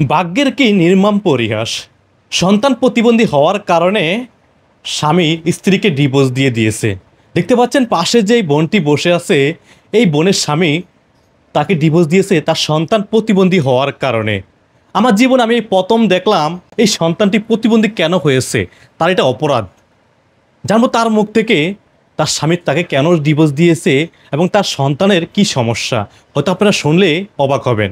ভাগ্যের কি নির্মম পরিহাস। সন্তান প্রতিবন্ধী হওয়ার কারণে স্বামী স্ত্রীকে ডিভোর্স দিয়ে দিয়েছে। দেখতে পাচ্ছেন পাশে যেই বোনটি বসে আছে, এই বোনের স্বামী তাকে ডিভোর্স দিয়েছে তার সন্তান প্রতিবন্ধী হওয়ার কারণে। আমার জীবন আমি প্রথম দেখলাম এই সন্তানটি প্রতিবন্ধী কেন হয়েছে, তার এটা অপরাধ। জানবো তার মুখ থেকে তার স্বামী তাকে কেন ডিভোর্স দিয়েছে এবং তার সন্তানের কি সমস্যা, হয়তো আপনারা শুনলে অবাক হবেন।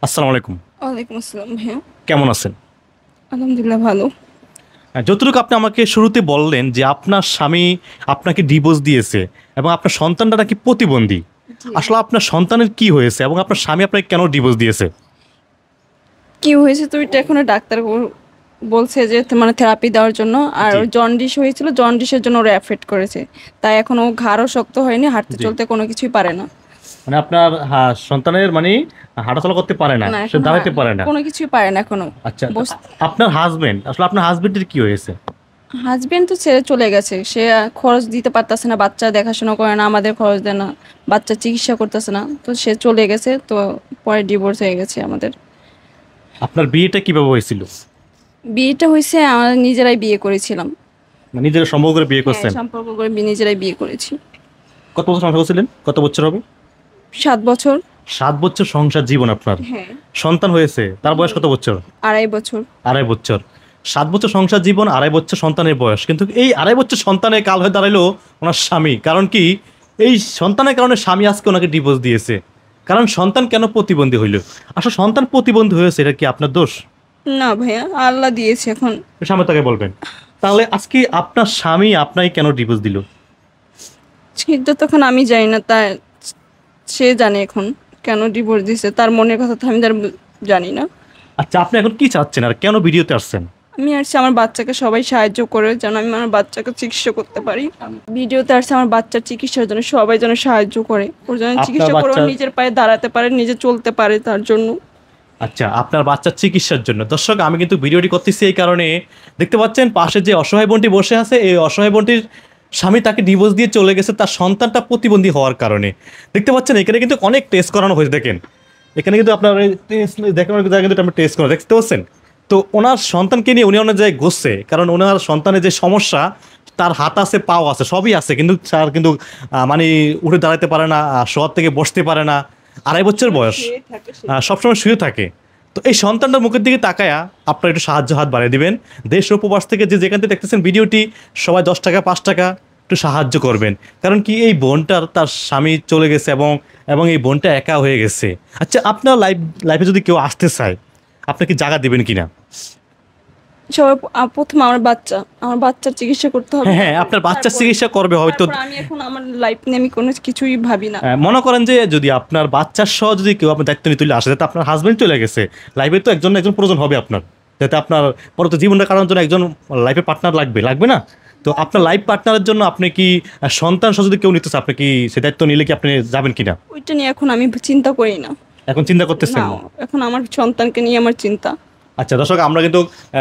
আসসালামু আলাইকুম। ওয়ালাইকুম আসসালাম ভাইয়া। কেমন আছেন? আলহামদুলিল্লাহ ভালো। যতটুকু আপনি আমাকে শুরুতে বললেন যে আপনার স্বামী আপনাকে ডিভোর্স দিয়েছে এবং আপনার সন্তানটা নাকি প্রতিবন্ধী, জি। আসলে আপনার সন্তানের কি হয়েছে এবং আপনার স্বামী আপনাকে কেন ডিভোর্স দিয়েছে? কি হয়েছে তো এটা এখনো ডাক্তার বলছে যে মানে থেরাপি দেওয়ার জন্য, আর জি। জন্ডিস হয়েছিল, জন্ডিসের জন্য ওরা এফেক্ট করেছে, তাই এখনো ঘাড়ও শক্ত হয়নি, হাঁটতে জি। চলতে কোনো কিছুই পারে না। মানে আপনার সন্তানের মানে হাঁটাচলা করতে পারে না, না সে এখন দাঁড়াতে পারে না। কোনো কিছুই পারে না এখনো। আচ্ছা, আপনার হাজবেন্ড, আসলে আপনার হাজবেন্ডের কি হয়েছে? হাজবেন্ড তো ছেড়ে চলে গেছে, সে খরচ দিতে পারতেছে না, বাচ্চা দেখাশোনা করে না, আমাদের খরচ দেয় না, বাচ্চা চিকিৎসা করতেছে না, তো সে চলে গেছে, তো পরে ডিভোর্স হয়ে গেছে আমাদের। আপনার বিয়েটা কিভাবে হয়েছিল? বিয়েটা হয়েছে আমরা নিজেরাই বিয়ে করেছিলাম। মানে নিজেরা সম্ভব করে বিয়ে হ্যাঁ, করছেন? সম্পর্ক করে নিজেরাই বিয়ে করেছি। কত বছর সংসার করছিলেন? কত বছর হবে? 7 বছর। 7 বছর সংসার জীবন আপনার। হ্যাঁ। সন্তান হয়েছে, তার বয়স কত বছর? 2.5 বছর। 2.5 বছর। 7 বছর সংসার জীবন, 2.5 বছর সন্তানের বয়স, কিন্তু এই 2.5 বছর সন্তানের কাল হয়ে দাঁড়ালো ওনার স্বামী। কারণ কি এই সন্তানের কারণে স্বামী আজকে ওনাকে ডিভোর্স দিয়েছে? কারণ সন্তান কেন প্রতিবন্ধী হইল? আসলে সন্তান প্রতিবন্ধী হয়েছে, এটা কি আপনার দোষ? না ভাইয়া, আল্লাহ দিয়েছে এখন। স্বামী তাকে বলবেন। তাহলে আজকে আপনার স্বামী আপনাকে কেন ডিভোর্স দিল? সেটা তখন আমি জানি না, তার সে জানে এখন কেন ডিভোর্স দিছে, তার মনের কথা তো আমি তার জানি না। আচ্ছা, আপনি এখন কি চাচ্ছেন আর কেন ভিডিওতে আসছেন? আমি আসছি আমার বাচ্চাকে সবাই সাহায্য করে যেন আমি আমার বাচ্চাকে চিকিৎসা করতে পারি। ভিডিওতে আসছে আমার বাচ্চার চিকিৎসার জন্য, সবাই যেন সাহায্য করে, ওর যেন আপনার চিকিৎসা করে, ওর নিজের পায়ে দাঁড়াতে পারে, নিজে চলতে পারে, তার জন্য। আচ্ছা, আপনার বাচ্চার চিকিৎসার জন্য। দর্শক, আমি কিন্তু ভিডিওটি করতেছি এই কারণে, দেখতে পাচ্ছেন পাশে যে অসহায় বোনটি বসে আছে, এই অসহায় বোনটির স্বামী তাকে ডিভোর্স দিয়ে চলে গেছে তার সন্তানটা প্রতিবন্ধী হওয়ার কারণে। দেখতে পাচ্ছেন এখানে কিন্তু অনেক টেস্ট করানো হয়েছে, দেখেন এখানে কিন্তু আপনার দেখানোর জায়গায় কিন্তু আমরা টেস্ট করা দেখতে পাচ্ছেন। তো ওনার সন্তানকে নিয়ে উনি অনেক জায়গায় ঘুরছে, কারণ ওনার সন্তানের যে সমস্যা, তার হাত আছে, পাও আছে, সবই আছে, কিন্তু তার কিন্তু মানে উঠে দাঁড়াতে পারে না, শহর থেকে বসতে পারে না, 2.5 বছর বয়স, সবসময় শুয়ে থাকে। তো এই সন্তানটার মুখের দিকে তাকায়া আপনারা একটু সাহায্য হাত বাড়িয়ে দিবেন। দেশ ও প্রবাস থেকে যে যেখান থেকে দেখতেছেন ভিডিওটি, সবাই 10 টাকা 5 টাকা একটু সাহায্য করবেন। কারণ কি এই বোনটার তার স্বামী চলে গেছে এবং এবং এই বোনটা একা হয়ে গেছে। আচ্ছা, আপনার লাইফে যদি কেউ আসতে চায়, আপনি কি জায়গা দেবেন কিনা? সবাই প্রথম আমার বাচ্চার চিকিৎসা করতে হবে। হ্যাঁ হ্যাঁ, আপনার বাচ্চার চিকিৎসা করবে হয়তো। তারপর আমি এখন আমার লাইফ নিয়ে আমি কোনো কিছুই ভাবি না। মনে করেন যে যদি আপনার বাচ্চার সহ যদি কেউ আপনার দায়িত্ব নিয়ে তুলে আসে, যাতে আপনার হাজবেন্ড চলে গেছে, লাইফে তো একজন একজন প্রয়োজন হবে আপনার, যাতে আপনার পরবর্তী জীবনটা কাটানোর জন্য একজন লাইফে পার্টনার লাগবে, লাগবে না? তো আপনার লাইফ পার্টনারের জন্য আপনি কি সন্তান সহ যদি কেউ নিতে চায়, আপনি কি সে দায়িত্ব নিলে কি আপনি যাবেন কিনা? ওইটা নিয়ে এখন আমি চিন্তা করি না। এখন চিন্তা করতেছেন না, না? এখন আমার সন্তানকে নিয়ে আমার চিন্তা। আচ্ছা দর্শক, আমরা কিন্তু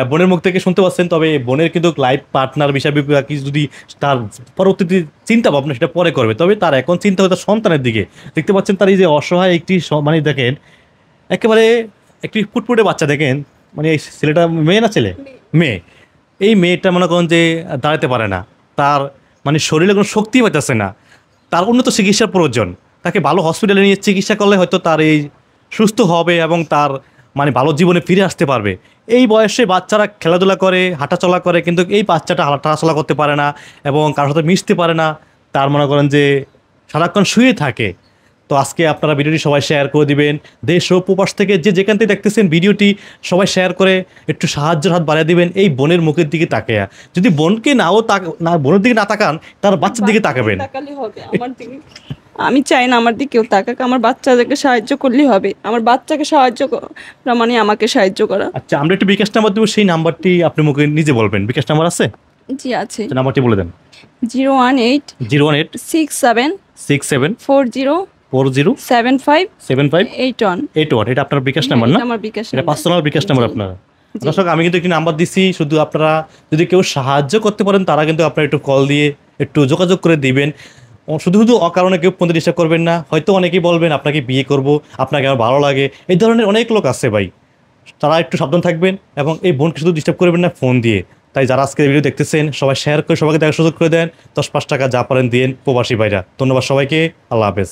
বোনের মুখ থেকে শুনতে পাচ্ছেন, তবে বোনের কিন্তু লাইফ পার্টনার বিষয় কিছু যদি তার পরবর্তীতে চিন্তা ভাবনা সেটা পরে করবে, তবে তার এখন চিন্তা হয় তার সন্তানের দিকে। দেখতে পাচ্ছেন তার এই যে অসহায় একটি মানে দেখেন একেবারে একটি ফুটফুটে বাচ্চা, দেখেন মানে এই ছেলেটা মেয়ে না ছেলে? মেয়ে। এই মেয়েটা মনে করেন যে দাঁড়াতে পারে না, তার মানে শরীরে কোনো শক্তি পাইতেছে না, তার উন্নত চিকিৎসার প্রয়োজন। তাকে ভালো হসপিটালে নিয়ে চিকিৎসা করলে হয়তো তার এই সুস্থ হবে এবং তার মানে ভালো জীবনে ফিরে আসতে পারবে। এই বয়সে বাচ্চারা খেলাধুলা করে, হাঁটাচলা করে, কিন্তু এই বাচ্চাটা হাঁটাচলা করতে পারে না এবং কারোর সাথে মিশতে পারে না, তার মনে করেন যে সারাক্ষণ শুয়ে থাকে। তো আজকে আপনারা ভিডিওটি সবাই শেয়ার করে দিবেন। দেশ ও প্রবাস থেকে যে যেখান থেকে দেখতেছেন ভিডিওটি সবাই শেয়ার করে একটু সাহায্যের হাত বাড়িয়ে দিবেন এই বোনের মুখের দিকে তাকায়া। যদি বোনকে না বোনের দিকে না তাকান, তার বাচ্চার দিকে তাকাবেন। তাকালে হবে আমার দিকে। আমি চাই না আমার দিকেও তাকাক, আমার বাচ্চাদেরকে সাহায্য করলেই হবে। আমার বাচ্চাকে সাহায্য করা মানে আমাকে সাহায্য করা। আচ্ছা, আমরা একটু বিকাশ নাম্বার দেবো, সেই নাম্বারটি আপনি মুখে নিজে বলবেন। বিকাশ নাম্বার আছে? জি আছে। নাম্বারটি বলে দেন। 018 018 67 67 40 40 75 75 81। 81। এটা আপনার বিকাশ নাম্বার না? আমার বিকাশ এটা পার্সোনাল বিকাশ নাম্বার আপনার। জি। দর্শক, আমি কিন্তু একটি নাম্বার দিচ্ছি, শুধু আপনারা যদি কেউ সাহায্য করতে পারেন তারা কিন্তু আপনারা একটু কল দিয়ে একটু যোগাযোগ করে দিবেন। শুধু শুধু অকারণে কেউ ফোন ডিস্টার্ব করবেন না। হয়তো অনেকেই বলবেন আপনাকে বিয়ে করব, আপনাকে আমার ভালো লাগে, এই ধরনের অনেক লোক আছে ভাই। তারা একটু সাবধান থাকবেন এবং এই বোনকে শুধু ডিস্টার্ব করবেন না ফোন দিয়ে। তাই যারা আজকে ভিডিও দেখতেছেন সবাই শেয়ার করে সবাইকে দেখার সুযোগ করে দেন, 10-5 টাকা যা পারেন দিন প্রবাসী ভাইরা। ধন্যবাদ সবাইকে, আল্লাহ হাফেজ।